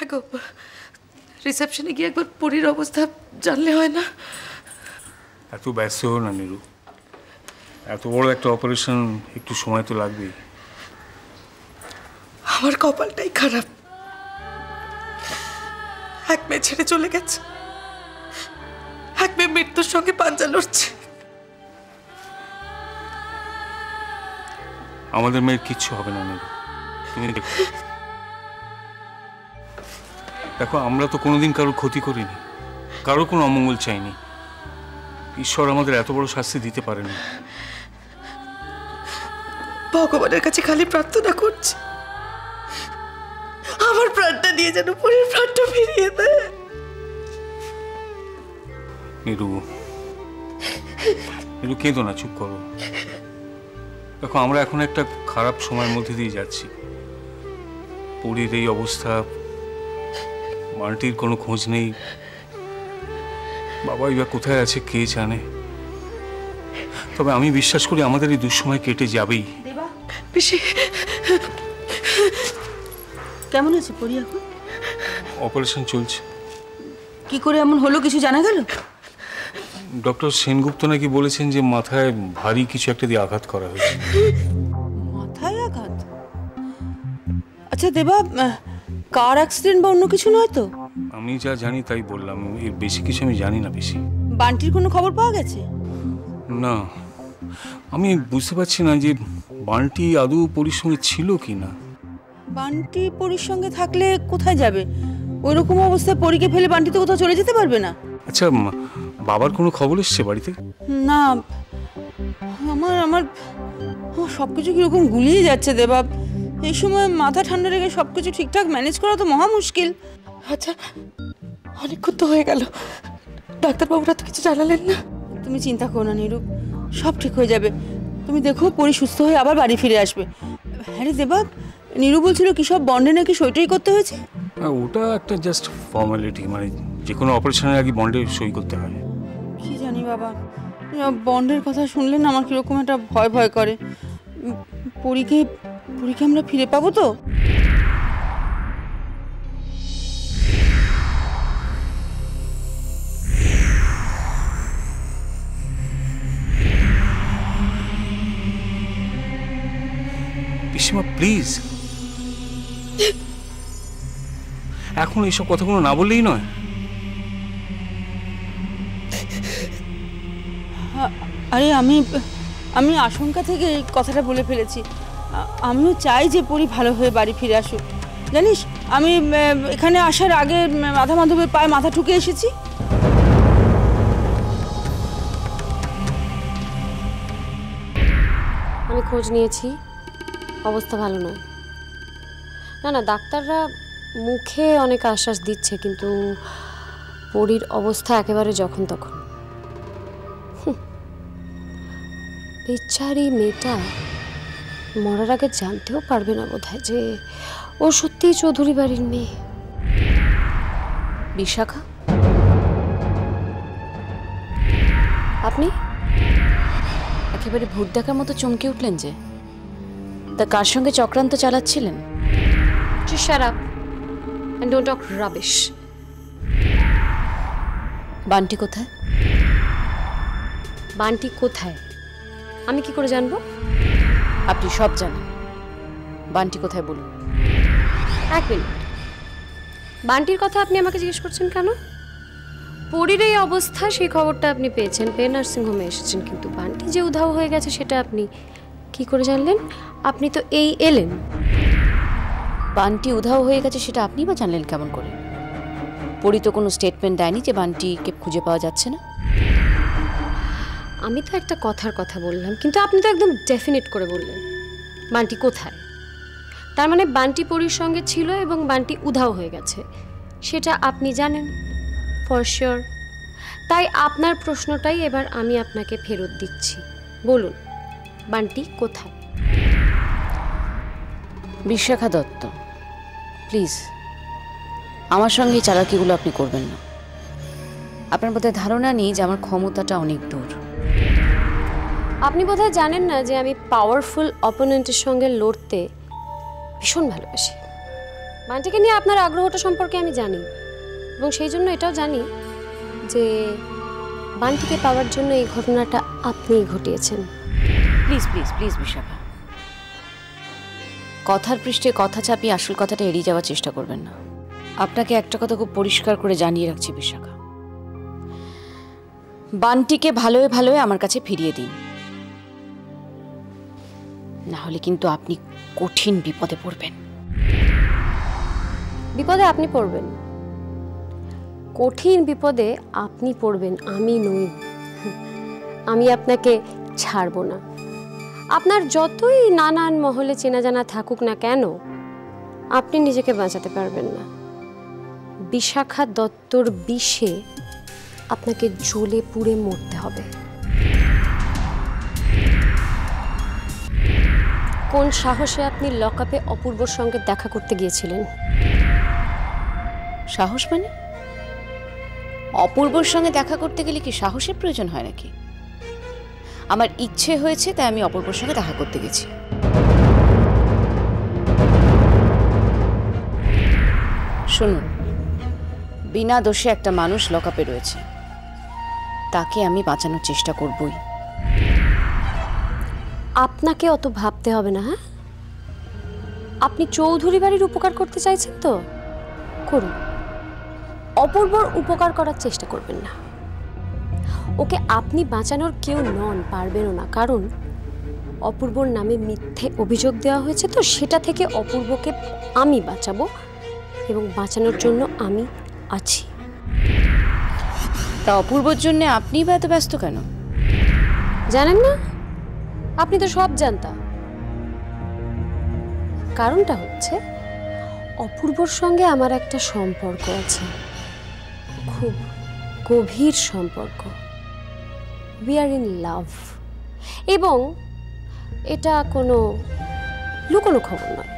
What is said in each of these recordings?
হ্যাঁ গো, রিসেপশনে গিয়ে একবার পরীর অবস্থা জানলে হয় না? এত ব্যস্ত হো না নীরু, এত বড় একটা অপারেশন, একটু সময় তো লাগবেই। আমার কপালটাই খারাপ, এক মেয়ে ছেড়ে চলে গেছে, এক মেয়ে মৃত্যুর সঙ্গে পাঞ্জা লড়ছে। আমাদের মেয়ের কিচ্ছু হবে না নীরু, তুমি দেখো আমরা তো কোনোদিন কারোর ক্ষতি করিনি, কারো কোনো অমঙ্গল চাইনি। ঈশ্বর আমাদের এত বড় শাস্তি দিতে পারেন। ভগবানের কাছে খালি প্রার্থনা করছি, আমার প্রাণটা দিয়ে যেন পরীর প্রাণটা ফিরিয়ে দেয়। নীরু, নীরু কেঁদো না, চুপ করো। দেখো আমরা এখন একটা খারাপ সময়ের মধ্যে দিয়ে যাচ্ছি। পরীর এই অবস্থা, মালটির কোনো খোঁজ নেই, বাবা ইবা কোথায় আছে কে জানে। তবে আমি বিশ্বাস করি আমাদের এই দুঃসময় কেটে যাবেই। পিসি কেমন আছে পরি এখন? অপারেশন চলছে। কি করে এমন হলো কিছু জানা গেল? ডক্টর সেনগুপ্ত নাকি বলেছেন যে মাথায় ভারী কিছু একটা দিয়ে আঘাত করা হয়েছে। মাথায় আঘাত? আচ্ছা দেবা, কার অ্যাক্সিডেন্ট বা অন্য কিছু নয় তো? আমি যা জানি তাই বললাম, এর বেশি কিছু আমি জানি না। বেশি বান্টির কোনো খবর পাওয়া গেছে? না, আমি বুঝতে পারছি না যে বান্টি আদৌ পরীর সঙ্গে ছিল কি না। বান্টি পরীর সঙ্গে থাকলে কোথায় যাবে? ওইরকম অবস্থায় পরীকে ফেলে বান্টি তো কোথাও চলে যেতে পারবে না। আচ্ছা, বাবার কোনো খবর এসছে বাড়িতে? না, আমার আমার সবকিছু কিরকম গুলিয়ে যাচ্ছে দেবা। এই সময় মাথা ঠান্ডা রেখে সবকিছু ঠিকঠাক ম্যানেজ করা তো মহা মুশকিল। আচ্ছা, অনেকক্ষণ তো হয়ে গেল, ডাক্তারবাবুরা তো কিছু জানালেন না? তুমি চিন্তা করো না নীরু, সব ঠিক হয়ে যাবে। তুমি দেখো পরি সুস্থ হয়ে আবার বাড়ি ফিরে আসবে। হ্যাঁ রে দেবা, নীরু বলছিল কি সব বন্ডে নাকি সইটাই করতে হয়েছে। ওটা একটা জাস্ট ফর্মালিটি, মানে যে কোনো অপারেশনের আগে বন্ডে সই করতে হয়। কি জানি বাবা, বন্ডের কথা শুনলে না আমার কিরকম একটা ভয় ভয় করে। পরীকে আমরা ফিরে পাবো তো? পিসিমা প্লিজ, এখন এইসব কথাগুলো না বললেই নয়। আরে আমি আশঙ্কা থেকে এই কথাটা বলে ফেলেছি। আমিও চাই যে পরি ভালো হয়ে বাড়ি ফিরে আসুক। জানিস, আমি এখানে আসার আগে রাধা মাধবের পায়ে মাথা ঠুকে এসেছি। আমি খোঁজ নিয়েছি, অবস্থা ভালো নয়। না ডাক্তাররা মুখে অনেক আশ্বাস দিচ্ছে, কিন্তু পরীর অবস্থা একেবারে যখন তখন। বেচারি মেয়েটা মরার আগে জানতেও পারবে না বোধহয় যে ও সত্যিই চৌধুরী বাড়ির মেয়ে। বিশাখা, আপনি একেবারে ভূত দেখার মতো চমকে উঠলেন যে। তা কার সঙ্গে চক্রান্ত চালাচ্ছিলেন? Just shut up and don't talk rubbish. Bunty কোথায়? বান্টি কোথায় আমি কি করে জানবো? আপনি সব জানেন। বান্টি কোথায় বলুন। এক মিনিট, বান্টির কথা আপনি আমাকে জিজ্ঞেস করছেন কেন? পরীর এই অবস্থা, সেই খবরটা আপনি পেয়েছেন, পেয়ে নার্সিংহোমে এসেছেন, কিন্তু বান্টি যে উধাও হয়ে গেছে সেটা আপনি কি করে জানলেন? আপনি তো এই এলেন। বান্টি উধাও হয়ে গেছে সেটা আপনি বা জানলেন কেমন করে? পরী তো কোনো স্টেটমেন্ট দেয়নি যে বান্টিকে খুঁজে পাওয়া যাচ্ছে না। আমি তো একটা কথার কথা বললাম, কিন্তু আপনি তো একদম ডেফিনেট করে বললেন বান্টি কোথায়। তার মানে বান্টি পরীর সঙ্গে ছিল এবং বান্টি উধাও হয়ে গেছে সেটা আপনি জানেন ফর শিওর। তাই আপনার প্রশ্নটাই এবার আমি আপনাকে ফেরত দিচ্ছি। বলুন, বান্টি কোথায়? বিশাখা দত্ত, প্লিজ আমার সঙ্গে এই চালাকিগুলো আপনি করবেন না। আপনার বোধহয় ধারণা নেই যে আমার ক্ষমতাটা অনেক দূর। আপনি বোধহয় জানেন না যে আমি পাওয়ারফুল অপোনেন্টের সঙ্গে লড়তে ভীষণ ভালোবাসি। বান্টিকে নিয়ে আপনার আগ্রহটা সম্পর্কে আমি জানি, এবং সেই জন্য এটাও জানি যে বান্টিকে পাওয়ার জন্য এই ঘটনাটা আপনিই ঘটিয়েছেন। প্লিজ প্লিজ প্লিজ বিশাখা, কথার পৃষ্ঠে কথা চাপিয়ে আসল কথাটা এড়িয়ে যাওয়ার চেষ্টা করবেন না। আপনাকে একটা কথা খুব পরিষ্কার করে জানিয়ে রাখছি বিশাখা, বান্টিকে ভালোয় ভালোয় আমার কাছে ফিরিয়ে দিন, না হলে কিন্তু আপনি কঠিন বিপদে পড়বেন। বিপদে আপনি পড়বেন, কঠিন বিপদে আপনি পড়বেন, আমি নই। আমি আপনাকে ছাড়বো না। আপনার যতই নানান মহলে চেনা জানা থাকুক না কেন, আপনি নিজেকে বাঁচাতে পারবেন না। বিশাখা দত্তর বিষে আপনাকে জ্বলে পুড়ে মরতে হবে। কোন সাহসে আপনি লকআপে অপূর্বর সঙ্গে দেখা করতে গিয়েছিলেন? সাহস মানে? অপূর্বর সঙ্গে দেখা করতে গেলে কি সাহসের প্রয়োজন হয় নাকি? আমার ইচ্ছে হয়েছে তাই আমি অপূর্বর সঙ্গে দেখা করতে গেছি। শুনুন, বিনা দোষে একটা মানুষ লকআপে রয়েছে, তাকে আমি বাঁচানোর চেষ্টা করবই। আপনাকে অত ভাবতে হবে না। হ্যাঁ, আপনি চৌধুরী বাড়ির উপকার করতে চাইছেন তো করুন, অপূর্বর উপকার করার চেষ্টা করবেন না। ওকে আপনি বাঁচানোর কেউ নন, পারবেনও না, কারণ অপূর্বর নামে মিথ্যে অভিযোগ দেওয়া হয়েছে, তো সেটা থেকে অপূর্বকে আমি বাঁচাবো, এবং বাঁচানোর জন্য আমি আছি। তা অপূর্বর জন্য আপনি বা এত ব্যস্ত কেন? জানেন না? আপনি তো সব জানতাম। কারণটা হচ্ছে অপূর্বর সঙ্গে আমার একটা সম্পর্ক আছে, খুব গভীর সম্পর্ক। উই আর ইন লাভ, এবং এটা কোনো লুকোনো খবর নয়,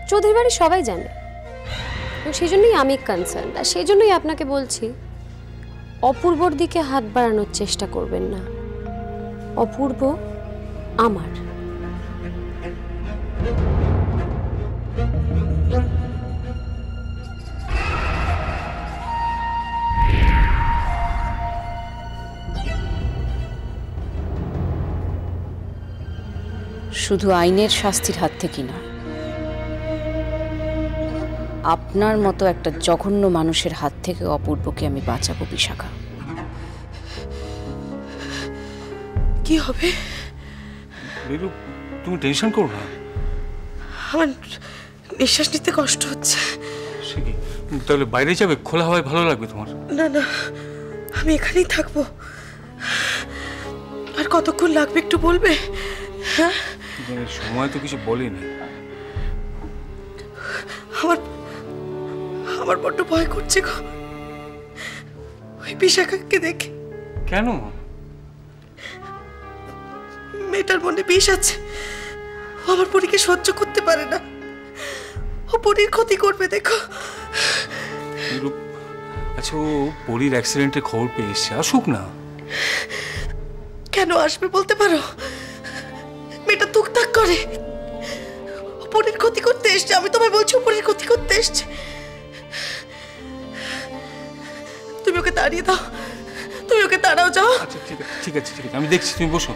চৌধুরী বাড়ি সবাই জানে, এবং সেই জন্যই আমি কনসার্ন। আর সেই জন্যই আপনাকে বলছি, অপূর্বর দিকে হাত বাড়ানোর চেষ্টা করবেন না। অপূর্ব আমার। শুধু আইনের শাস্তির হাত থেকে না, আপনার মতো একটা জঘন্য মানুষের হাত থেকে অপূর্বকে আমি বাঁচাবো বিশাখা। কি হবে? বেরু, তুমি টেনশন করো না। আমার নিঃশ্বাস নিতে কষ্ট হচ্ছে। সে কি, তাহলে বাইরে যাবে? খোলা হাওয়ায় ভালো লাগবে তোমার? না না, আমি এখানেই থাকবো। আর কতক্ষণ লাগবে একটু বলবে? হ্যাঁ, সময় তো কিছু বলেনি। আমার বড্ড ভয় করছে গো, ওই বিশাখাকে দেখে। কেন? মেয়েটার মনে বিষ আছে, ও আমার পরীকে সহ্য করতে পারে না, ও পরীর ক্ষতি করবে। দেখো। আচ্ছা, ও পরীর অ্যাক্সিডেন্টের খবর পেয়ে এসছে, আসুক না। কেন আসবে বলতে পারো? মেয়েটা তুকতাক করে, ও পরীর ক্ষতি করতে এসছে। আমি তোমায় বলছি, ও পরীর ক্ষতি করতে এসছে। তুমি ওকে তাড়িয়ে দাও, তুমি ওকে তাড়াও, যাও। আচ্ছা ঠিক আছে ঠিক আছে ঠিক আছে, আমি দেখছি, তুমি বসো।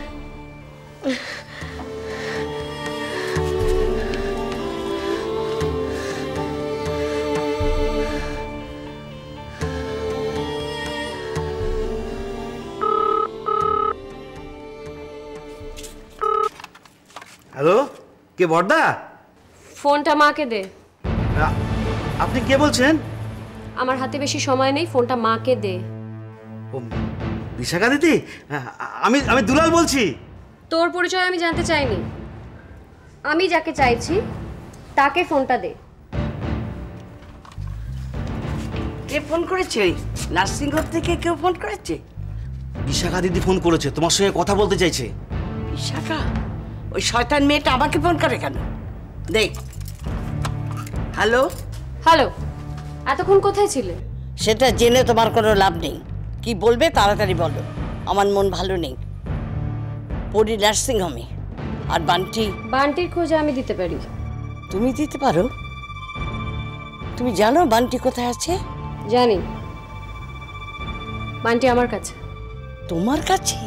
হ্যালো, কে বড়দা? ফোনটা মাকে দে। আপনি কে বলছেন? আমার হাতে বেশি সময় নেই, ফোনটা মাকে দে। ও বিশাখা দিদি, আমি দুলাল বলছি। তোর পরিচয় আমি জানতে চাইনি, আমি যাকে চাইছি তাকে ফোনটা দে। কে ফোন করেছে? নার্সিংহোম থেকে কেউ ফোন করেছে? বিশাখা দিদি ফোন করেছে, তোমার সঙ্গে কথা বলতে চাইছে। বিশাখা? ওই শয়তান মেয়েটা আমাকে ফোন করে কেন? দেখ। হ্যালো হ্যালো, এতক্ষণ কোথায় ছিলে? সেটা জেনে তোমার কোনো লাভ নেই। কি বলবে তাড়াতাড়ি বলো, আমার মন ভালো নেই। পরি নার্সিংহোমে। আর বান্টির খোঁজ আমি দিতে পারি। তুমি দিতে পারো? তুমি জানো বান্টি কোথায় আছে? জানি, বান্টি আমার কাছে। তোমার কাছে?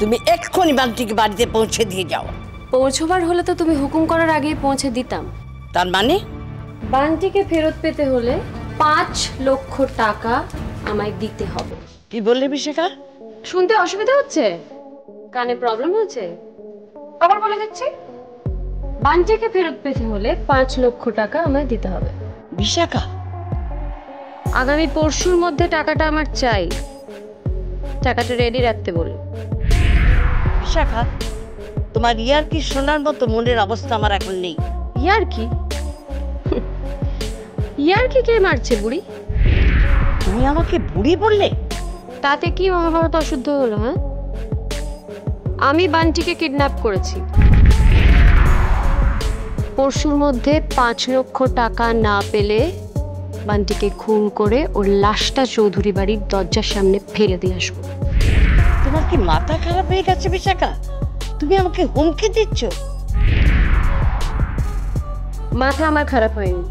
তুমি এক্ষুনি বান্টিকে বাড়িতে পৌঁছে দিয়ে যাও। পৌঁছবার হলে তো তুমি হুকুম করার আগেই পৌঁছে দিতাম। তার মানে? বান্টিকে ফেরত পেতে হলে 5 লক্ষ টাকা আমায় দিতে হবে। কি বললে বিশাখা? শুনতে অসুবিধা হচ্ছে? কানে প্রবলেম হচ্ছে? আবার বলে দিচ্ছি, বান্টিকে ফেরত পেতে হলে 5 লক্ষ টাকা আমায় দিতে হবে। বিশাখা, আগামী পরশুর মধ্যে টাকাটা আমার চাই। টাকাটা রেডি রাখতে বলি। বিশাখা, তোমার ইয়ার কি শোনার মতো মনের অবস্থা আমার এখন নেই। ইয়ার কি? ইয়ার কি কে মারছে বুড়ি? তুমি আমাকে বুড়ি বললে? তাতে কি মহাভারত অশুদ্ধ হলো? হ্যাঁ, আমি বান্টিকে কিডন্যাপ করেছি। পরশুর মধ্যে 5 লক্ষ টাকা না পেলে বান্টিকে খুন করে ওর লাশটা চৌধুরী বাড়ির দরজার সামনে ফেলে দিয়ে আসবো। তোমার কি মাথা খারাপ হয়ে গেছে বিশাখা? তুমি আমাকে হুমকি দিচ্ছ? মাথা আমার খারাপ হয়নি,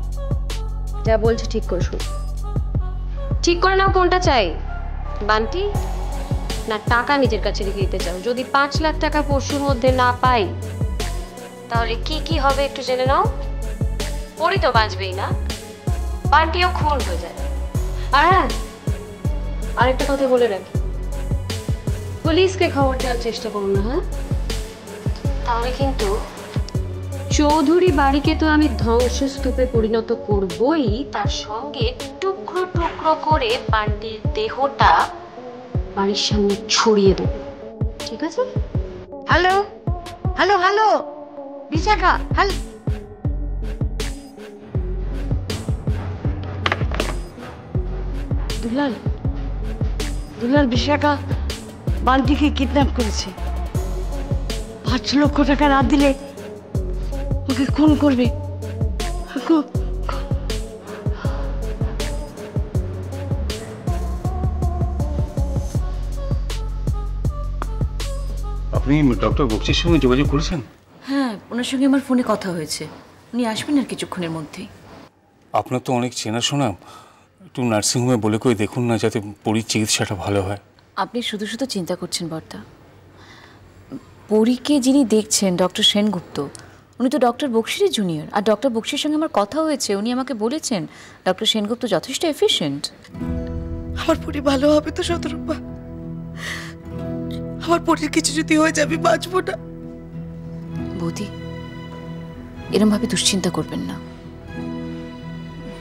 যা বলছি ঠিক করে শুনো। ঠিক করে নাও, কোনটা চাই? বান্টি না টাকা নিজের কাছে রেখে দিতে চাও? যদি 5 লাখ টাকা পরশুর মধ্যে না পাই তাহলে কি কি হবে একটু জেনে নাও। পরি তো বাঁচবেই না, বান্টিও খুন হয়ে যায়। আর হ্যাঁ, আরেকটা কথা বলে রাখি, পুলিশকে খবর দেওয়ার চেষ্টা করো না। হ্যাঁ, তাহলে কিন্তু চৌধুরী বাড়িকে তো আমি ধ্বংসস্তূপে পরিণত করবই, তার সঙ্গে টুকরো টুকরো করে বান্টির দেহটা বাড়ির সামনে ছড়িয়ে দেব। ঠিক আছে? Hello hello hello Bishakha, hello. Dulal, Dulal, Bishakha বান্টিকে কিডন্যাপ করেছে। 5 লক্ষ টাকা না দিলে ওকে খুন করবে। আপনি ডক্টর বক্সির সঙ্গে যোগাযোগ করেছেন? হ্যাঁ, ওনার সঙ্গে আমার ফোনে কথা হয়েছে। উনি আসবেন আর কিছুক্ষণের মধ্যেই। আপনার তো অনেক চেনাশোনা, একটু নার্সিংহোমে বলে করে দেখুন না, যাতে পরীর চিকিৎসাটা ভালো হয়। আপনি শুধু শুধু চিন্তা করছেন বর্দা। পরীকে যিনি দেখছেন ডক্টর সেনগুপ্ত, উনি তো ডক্টর বক্সির জুনিয়র। আর ডক্টর বক্সির সঙ্গে আমার কথা হয়েছে, উনি আমাকে বলেছেন ডক্টর সেনগুপ্ত যথেষ্ট এফিশিয়েন্ট। আমার পরি ভালো হবে তো শতরূপা? আমার পরির কিছু যদি হয়ে যাবে, বাঁচবো না। বৌদি, এরম ভাবে দুশ্চিন্তা করবেন না।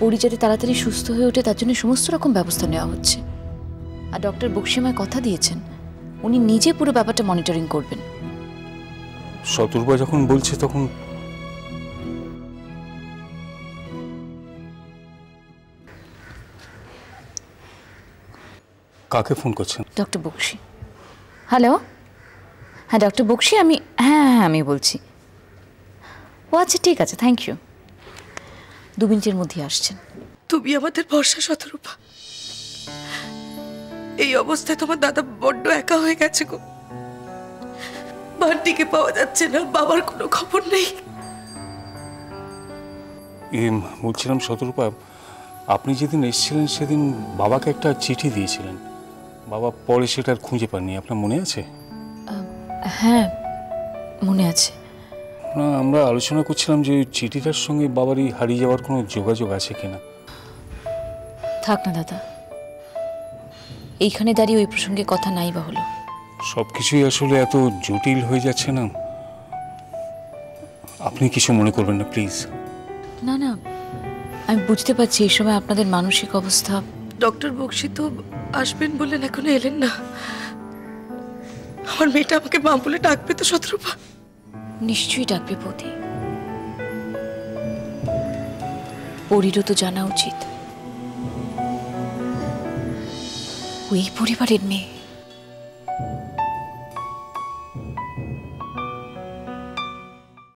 পরি যাতে তাড়াতাড়ি সুস্থ হয়ে ওঠে তার জন্য সমস্ত রকম ব্যবস্থা নেওয়া হচ্ছে। আর ডক্টর বক্সি আমায় কথা দিয়েছেন উনি নিজে পুরো ব্যাপারটা মনিটরিং করবেন। শতরূপা যখন বলছে তখন কাকে ফোন করছেন? ডক্টর বক্সি। হ্যালো, হ্যাঁ ডক্টর বক্সি, আমি হ্যাঁ হ্যাঁ আমি বলছি। ও আচ্ছা, ঠিক আছে, থ্যাংক ইউ। 2 মিনিটের মধ্যে আসছেন। তুমি আমাদের ভরসা শতরূপা। এই অবস্থায় তোমার দাদা বড্ড একা হয়ে গেছে গো। বান্টিকে পাওয়া যাচ্ছে না, বাবার কোনো খবর নেই। বলছিলাম শতরূপা, আপনি যেদিন এসেছিলেন সেদিন বাবাকে একটা চিঠি দিয়েছিলেন। বাবা পরে সেটা আর খুঁজে পাননি, আপনার মনে আছে? হ্যাঁ মনে আছে। না, আমরা আলোচনা করছিলাম যে ওই চিঠিটার সঙ্গে বাবারই হারিয়ে যাওয়ার কোনো যোগাযোগ আছে কিনা। থাক না দাদা, এইখানে দাঁড়িয়ে ওই প্রসঙ্গে কথা নাই বা হলো। সব কিছুই আসলে এত জটিল হয়ে যাচ্ছে না, আপনি কিছু মনে করবেন না প্লিজ। না না, আমি বুঝতে পারছি এই সময় আপনাদের মানসিক অবস্থা। ডক্টর বক্সি তো আসবেন বললেন, এখনো এলেন না। আমার মেয়েটা আমাকে মা বলে ডাকবে তো শতরূপা? নিশ্চয়ই ডাকবে বৌদি। পরিরও তো জানা উচিত ওই পরিবারের মেয়ে।